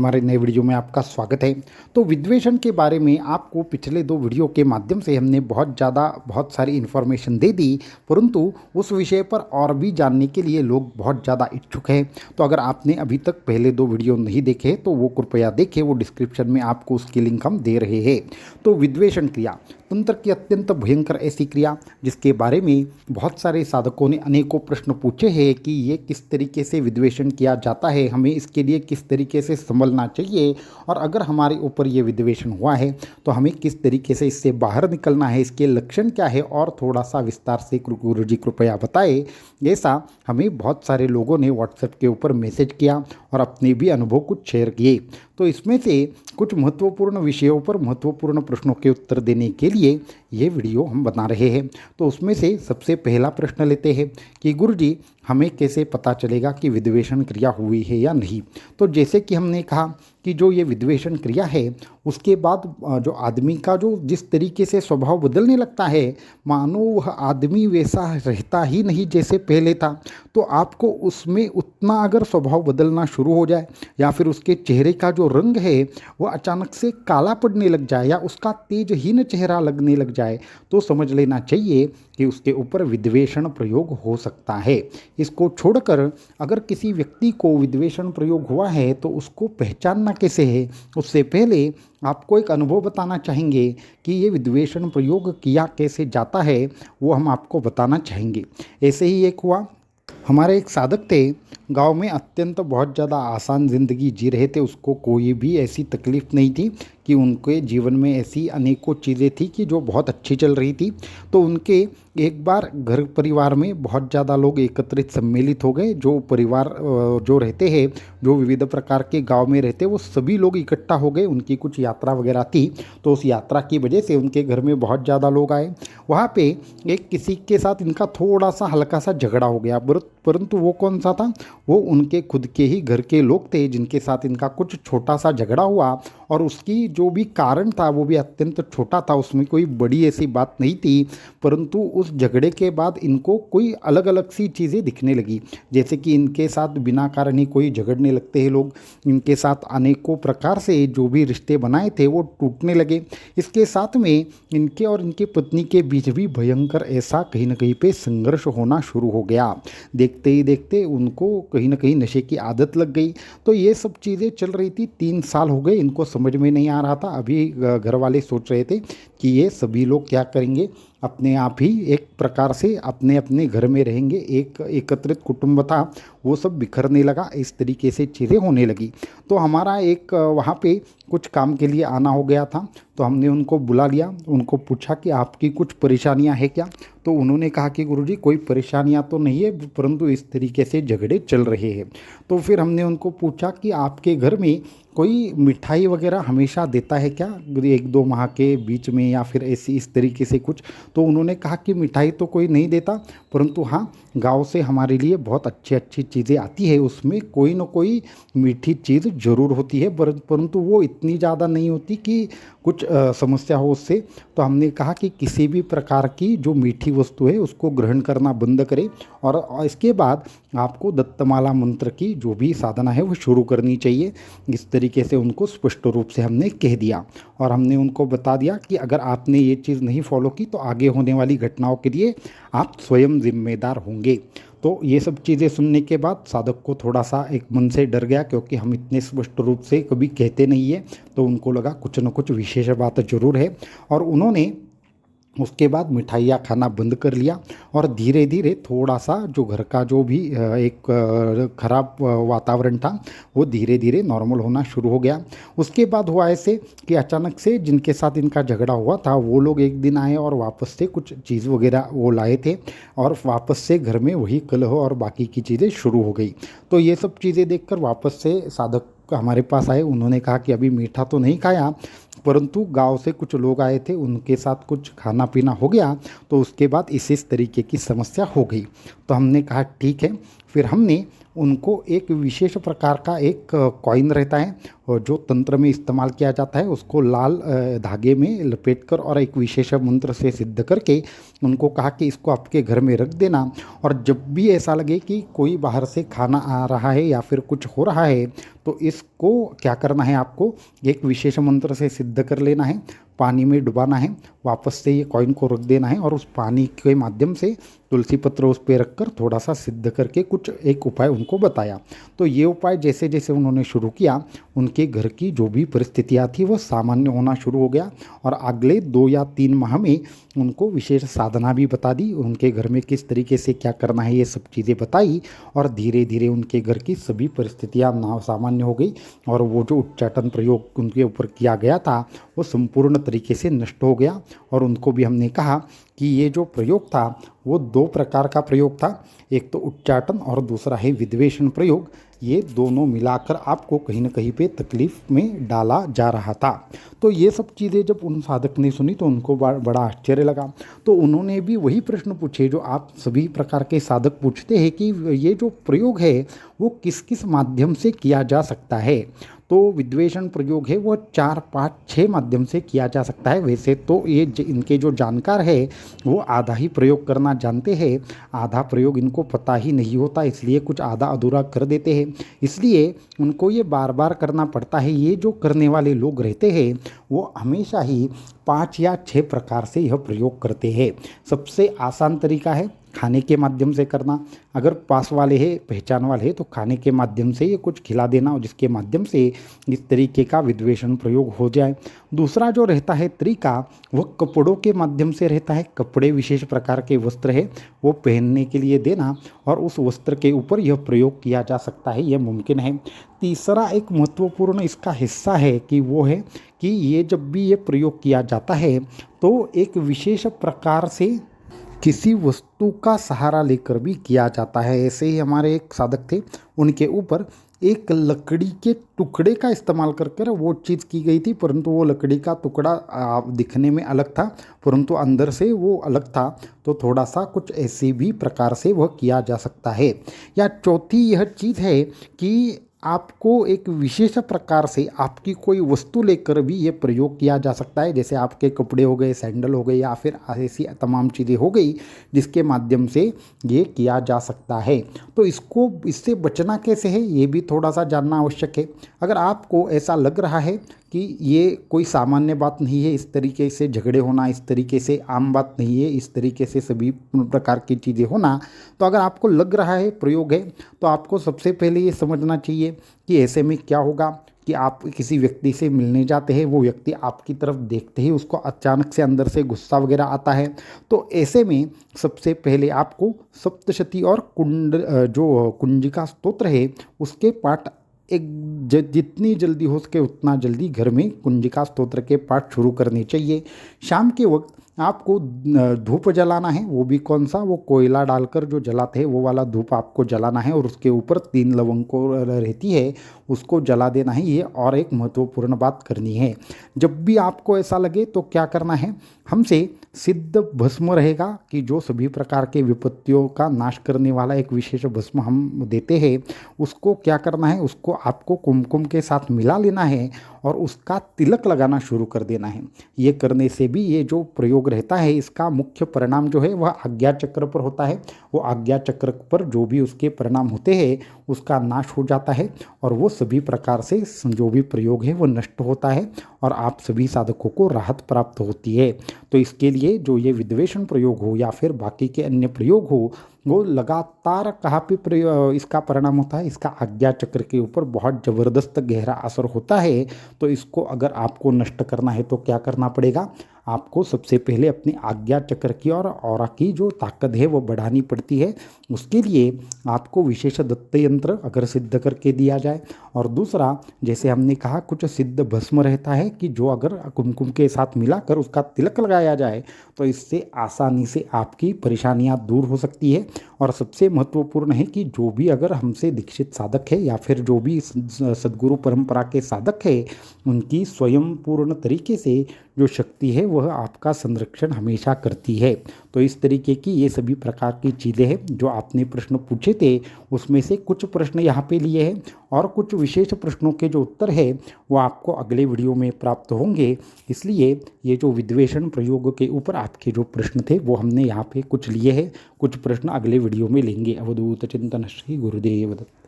हमारे नए वीडियो में आपका स्वागत है। तो विद्वेषण के बारे में आपको पिछले 2 वीडियो के माध्यम से हमने बहुत सारी इन्फॉर्मेशन दे दी, परंतु उस विषय पर और भी जानने के लिए लोग बहुत ज़्यादा इच्छुक हैं। तो अगर आपने अभी तक पहले 2 वीडियो नहीं देखे तो वो कृपया देखें, वो डिस्क्रिप्शन में आपको उसकी लिंक हम दे रहे हैं। तो विद्वेषण क्रिया तंत्र की अत्यंत भयंकर ऐसी क्रिया जिसके बारे में बहुत सारे साधकों ने अनेकों प्रश्न पूछे हैं कि ये किस तरीके से विद्वेषण किया जाता है, हमें इसके लिए किस तरीके से संभलना चाहिए, और अगर हमारे ऊपर ये विद्वेषण हुआ है तो हमें किस तरीके से इससे बाहर निकलना है, इसके लक्षण क्या है, और थोड़ा सा विस्तार से गुरु जी कृपया बताए। ऐसा हमें बहुत सारे लोगों ने व्हाट्सएप के ऊपर मैसेज किया और अपने भी अनुभव कुछ शेयर किए। तो इसमें से कुछ महत्वपूर्ण विषयों पर महत्वपूर्ण प्रश्नों के उत्तर देने के लिए ये वीडियो हम बना रहे हैं। तो उसमें से सबसे पहला प्रश्न लेते हैं कि गुरुजी हमें कैसे पता चलेगा कि विद्वेषण क्रिया हुई है या नहीं। तो जैसे कि हमने कहा कि जो ये विद्वेषण क्रिया है उसके बाद जो आदमी का जो जिस तरीके से स्वभाव बदलने लगता है, मानो वह आदमी वैसा रहता ही नहीं जैसे पहले था। तो आपको उसमें उतना अगर स्वभाव बदलना शुरू हो जाए या फिर उसके चेहरे का जो रंग है वह अचानक से काला पड़ने लग जाए या उसका तेजहीन चेहरा लगने लग जाए, तो समझ लेना चाहिए कि उसके ऊपर विद्वेषण प्रयोग हो सकता है। इसको छोड़कर अगर किसी व्यक्ति को विद्वेषण प्रयोग हुआ है तो उसको पहचानना कैसे है, उससे पहले आपको एक अनुभव बताना चाहेंगे कि ये विद्वेषण प्रयोग किया कैसे जाता है, वो हम आपको बताना चाहेंगे। ऐसे ही एक हुआ, हमारे एक साधक थे, गांव में अत्यंत बहुत ज़्यादा आसान ज़िंदगी जी रहे थे, उसको कोई भी ऐसी तकलीफ़ नहीं थी कि उनके जीवन में ऐसी अनेकों चीज़ें थी कि जो बहुत अच्छी चल रही थी। तो उनके एक बार घर परिवार में बहुत ज़्यादा लोग एकत्रित सम्मिलित हो गए, जो परिवार जो रहते हैं, जो विविध प्रकार के गांव में रहते, वो सभी लोग इकट्ठा हो गए। उनकी कुछ यात्रा वगैरह थी, तो उस यात्रा की वजह से उनके घर में बहुत ज़्यादा लोग आए। वहाँ पे एक किसी के साथ इनका थोड़ा सा हल्का सा झगड़ा हो गया, परंतु वो कौन सा था, वो उनके खुद के ही घर के लोग थे जिनके साथ इनका कुछ छोटा सा झगड़ा हुआ, और उसकी जो भी कारण था वो भी अत्यंत छोटा था, उसमें कोई बड़ी ऐसी बात नहीं थी। परंतु उस झगड़े के बाद इनको कोई अलग अलग सी चीज़ें दिखने लगी, जैसे कि इनके साथ बिना कारण ही कोई झगड़ने लगते हैं लोग, इनके साथ अनेकों प्रकार से जो भी रिश्ते बनाए थे वो टूटने लगे। इसके साथ में इनके और इनकी पत्नी के बीच भी भयंकर ऐसा कहीं ना कहीं पे संघर्ष होना शुरू हो गया। देखते ही देखते उनको कहीं ना कहीं नशे की आदत लग गई। तो ये सब चीज़ें चल रही थी, 3 साल हो गए, इनको समझ में नहीं आ रहा था। अभी घर वाले सोच रहे थे कि ये सभी लोग क्या करेंगे, अपने आप ही एक प्रकार से अपने अपने घर में रहेंगे। एक एकत्रित कुटुंब था, वो सब बिखरने लगा, इस तरीके से चीज़ें होने लगी। तो हमारा एक वहाँ पे कुछ काम के लिए आना हो गया था, तो हमने उनको बुला लिया, उनको पूछा कि आपकी कुछ परेशानियां हैं क्या। तो उन्होंने कहा कि गुरुजी कोई परेशानियां तो नहीं है, परंतु इस तरीके से झगड़े चल रहे हैं। तो फिर हमने उनको पूछा कि आपके घर में कोई मिठाई वगैरह हमेशा देता है क्या, 1-2 माह के बीच में, या फिर ऐसी इस तरीके से कुछ। तो उन्होंने कहा कि मिठाई तो कोई नहीं देता, परंतु हाँ, गांव से हमारे लिए बहुत अच्छी अच्छी चीज़ें आती है, उसमें कोई ना कोई मीठी चीज़ ज़रूर होती है, परंतु वो इतनी ज़्यादा नहीं होती कि कुछ समस्या हो उससे। तो हमने कहा कि किसी भी प्रकार की जो मीठी वस्तु है उसको ग्रहण करना बंद करें, और इसके बाद आपको दत्तमाला मंत्र की जो भी साधना है वो शुरू करनी चाहिए। इस तरीके से उनको स्पष्ट रूप से हमने कह दिया, और हमने उनको बता दिया कि अगर आपने ये चीज़ नहीं फॉलो की तो आगे होने वाली घटनाओं के लिए आप स्वयं जिम्मेदार होंगे। तो ये सब चीज़ें सुनने के बाद साधक को थोड़ा सा एक मन से डर गया, क्योंकि हम इतने स्पष्ट रूप से कभी कहते नहीं है, तो उनको लगा कुछ न कुछ विशेष बात जरूर है, और उन्होंने उसके बाद मिठाइयाँ खाना बंद कर लिया। और धीरे धीरे थोड़ा सा जो घर का जो भी एक खराब वातावरण था वो धीरे धीरे नॉर्मल होना शुरू हो गया। उसके बाद हुआ ऐसे कि अचानक से जिनके साथ इनका झगड़ा हुआ था वो लोग एक दिन आए और वापस से कुछ चीज़ वगैरह वो लाए थे, और वापस से घर में वही कलह और बाकी की चीज़ें शुरू हो गई। तो ये सब चीज़ें देखकर वापस से साधक हमारे पास आए, उन्होंने कहा कि अभी मीठा तो नहीं खाया, परंतु गांव से कुछ लोग आए थे, उनके साथ कुछ खाना पीना हो गया, तो उसके बाद इस तरीके की समस्या हो गई। तो हमने कहा ठीक है, फिर हमने उनको एक विशेष प्रकार का एक कॉइन रहता है और जो तंत्र में इस्तेमाल किया जाता है, उसको लाल धागे में लपेटकर और एक विशेष मंत्र से सिद्ध करके उनको कहा कि इसको आपके घर में रख देना, और जब भी ऐसा लगे कि कोई बाहर से खाना आ रहा है या फिर कुछ हो रहा है तो इसको क्या करना है, आपको एक विशेष मंत्र से सिद्ध कर लेना है, पानी में डुबाना है, वापस से ये कॉइन को रख देना है और उस पानी के माध्यम से तुलसी पत्र उस पर रखकर थोड़ा सा सिद्ध करके कुछ एक उपाय उनको बताया। तो ये उपाय जैसे जैसे उन्होंने शुरू किया, उनके घर की जो भी परिस्थितियाँ थी वो सामान्य होना शुरू हो गया, और अगले 2 या 3 माह में उनको विशेष साधना भी बता दी, उनके घर में किस तरीके से क्या करना है ये सब चीज़ें बताई, और धीरे धीरे उनके घर की सभी परिस्थितियाँ सामान्य हो गई, और वो जो उच्चाटन प्रयोग उनके ऊपर किया गया था वो संपूर्ण तरीके से नष्ट हो गया। और उनको भी हमने कहा कि ये जो प्रयोग था वो 2 प्रकार का प्रयोग था, एक तो उच्चाटन और दूसरा है विद्वेषण प्रयोग। ये दोनों मिलाकर आपको कहीं ना कहीं पे तकलीफ में डाला जा रहा था। तो ये सब चीज़ें जब उन साधक ने सुनी तो उनको बड़ा आश्चर्य लगा। तो उन्होंने भी वही प्रश्न पूछे जो आप सभी प्रकार के साधक पूछते हैं कि ये जो प्रयोग है वो किस किस माध्यम से किया जा सकता है। तो विद्वेषण प्रयोग है वो 4, 5, 6 माध्यम से किया जा सकता है। वैसे तो ये इनके जो जानकार है वो आधा ही प्रयोग करना जानते हैं, आधा प्रयोग इनको पता ही नहीं होता, इसलिए कुछ आधा अधूरा कर देते हैं, इसलिए उनको ये बार बार करना पड़ता है। ये जो करने वाले लोग रहते हैं वो हमेशा ही 5 या 6 प्रकार से यह प्रयोग करते हैं। सबसे आसान तरीका है खाने के माध्यम से करना। अगर पास वाले हैं, पहचान वाले हैं, तो खाने के माध्यम से ये कुछ खिला देना और जिसके माध्यम से इस तरीके का विद्वेषण प्रयोग हो जाए। दूसरा जो रहता है तरीका वह कपड़ों के माध्यम से रहता है। कपड़े विशेष प्रकार के वस्त्र है वो पहनने के लिए देना और उस वस्त्र के ऊपर यह प्रयोग किया जा सकता है, यह मुमकिन है। तीसरा एक महत्वपूर्ण इसका हिस्सा है कि वो है कि ये जब भी ये प्रयोग किया जाता है तो एक विशेष प्रकार से किसी वस्तु का सहारा लेकर भी किया जाता है। ऐसे ही हमारे एक साधक थे, उनके ऊपर एक लकड़ी के टुकड़े का इस्तेमाल कर वो चीज़ की गई थी, परंतु वो लकड़ी का टुकड़ा दिखने में अलग था परंतु अंदर से वो अलग था। तो थोड़ा सा कुछ ऐसे भी प्रकार से वह किया जा सकता है। या चौथी यह चीज़ है कि आपको एक विशेष प्रकार से आपकी कोई वस्तु लेकर भी ये प्रयोग किया जा सकता है, जैसे आपके कपड़े हो गए, सैंडल हो गए, या फिर ऐसी तमाम चीज़ें हो गई जिसके माध्यम से ये किया जा सकता है। तो इससे बचना कैसे है ये भी थोड़ा सा जानना आवश्यक है। अगर आपको ऐसा लग रहा है कि ये कोई सामान्य बात नहीं है, इस तरीके से झगड़े होना इस तरीके से आम बात नहीं है, इस तरीके से सभी प्रकार की चीज़ें होना, तो अगर आपको लग रहा है प्रयोग है तो आपको सबसे पहले ये समझना चाहिए कि ऐसे में क्या होगा कि आप किसी व्यक्ति से मिलने जाते हैं, वो व्यक्ति आपकी तरफ देखते ही उसको अचानक से अंदर से गुस्सा वगैरह आता है। तो ऐसे में सबसे पहले आपको सप्तशती और जो कुंजिका स्तोत्र है उसके पाठ जितनी जल्दी हो सके उतना जल्दी घर में कुंजिका स्तोत्र के पाठ शुरू करने चाहिए। शाम के वक्त आपको धूप जलाना है, वो भी कौन सा, वो कोयला डालकर जो जलाते हैं वो वाला धूप आपको जलाना है और उसके ऊपर 3 लवंग को रहती है उसको जला देना है। ये और एक महत्वपूर्ण बात करनी है। जब भी आपको ऐसा लगे तो क्या करना है, हमसे सिद्ध भस्म रहेगा कि जो सभी प्रकार के विपत्तियों का नाश करने वाला एक विशेष भस्म हम देते हैं, उसको क्या करना है, उसको आपको कुमकुम के साथ मिला लेना है और उसका तिलक लगाना शुरू कर देना है। ये करने से भी ये जो प्रयोग रहता है इसका मुख्य परिणाम जो है वह आज्ञा चक्र पर होता है। वो आज्ञा चक्र पर जो भी उसके परिणाम होते हैं उसका नाश हो जाता है और वो सभी प्रकार से जो भी प्रयोग है वो नष्ट होता है और आप सभी साधकों को राहत प्राप्त होती है। तो इसके लिए जो ये विद्वेषण प्रयोग हो या फिर बाकी के अन्य प्रयोग हो वो लगातार कहाँ पे इसका परिणाम होता है, इसका आज्ञा चक्र के ऊपर बहुत ज़बरदस्त गहरा असर होता है। तो इसको अगर आपको नष्ट करना है तो क्या करना पड़ेगा, आपको सबसे पहले अपनी आज्ञा चक्र की और ऑरा की जो ताकत है वो बढ़ानी पड़ती है। उसके लिए आपको विशेष दत्त यंत्र अगर सिद्ध करके दिया जाए, और दूसरा जैसे हमने कहा कुछ सिद्ध भस्म रहता है कि जो अगर कुमकुम के साथ मिलाकर उसका तिलक लगाया जाए तो इससे आसानी से आपकी परेशानियां दूर हो सकती है और सबसे महत्वपूर्ण है कि जो भी अगर हमसे दीक्षित साधक है या फिर जो भी सद्गुरु परंपरा के साधक है, उनकी स्वयं पूर्ण तरीके से जो शक्ति है वह आपका संरक्षण हमेशा करती है। तो इस तरीके की ये सभी प्रकार की चीज़ें हैं जो आपने प्रश्न पूछे थे, उसमें से कुछ प्रश्न यहाँ पे लिए हैं और कुछ विशेष प्रश्नों के जो उत्तर है वो आपको अगले वीडियो में प्राप्त होंगे। इसलिए ये जो विद्वेषण प्रयोग के ऊपर आपके जो प्रश्न थे वो हमने यहाँ पे कुछ लिए हैं, कुछ प्रश्न अगले वीडियो में लेंगे। अवधूत चिंतन श्री गुरुदेव दत्त।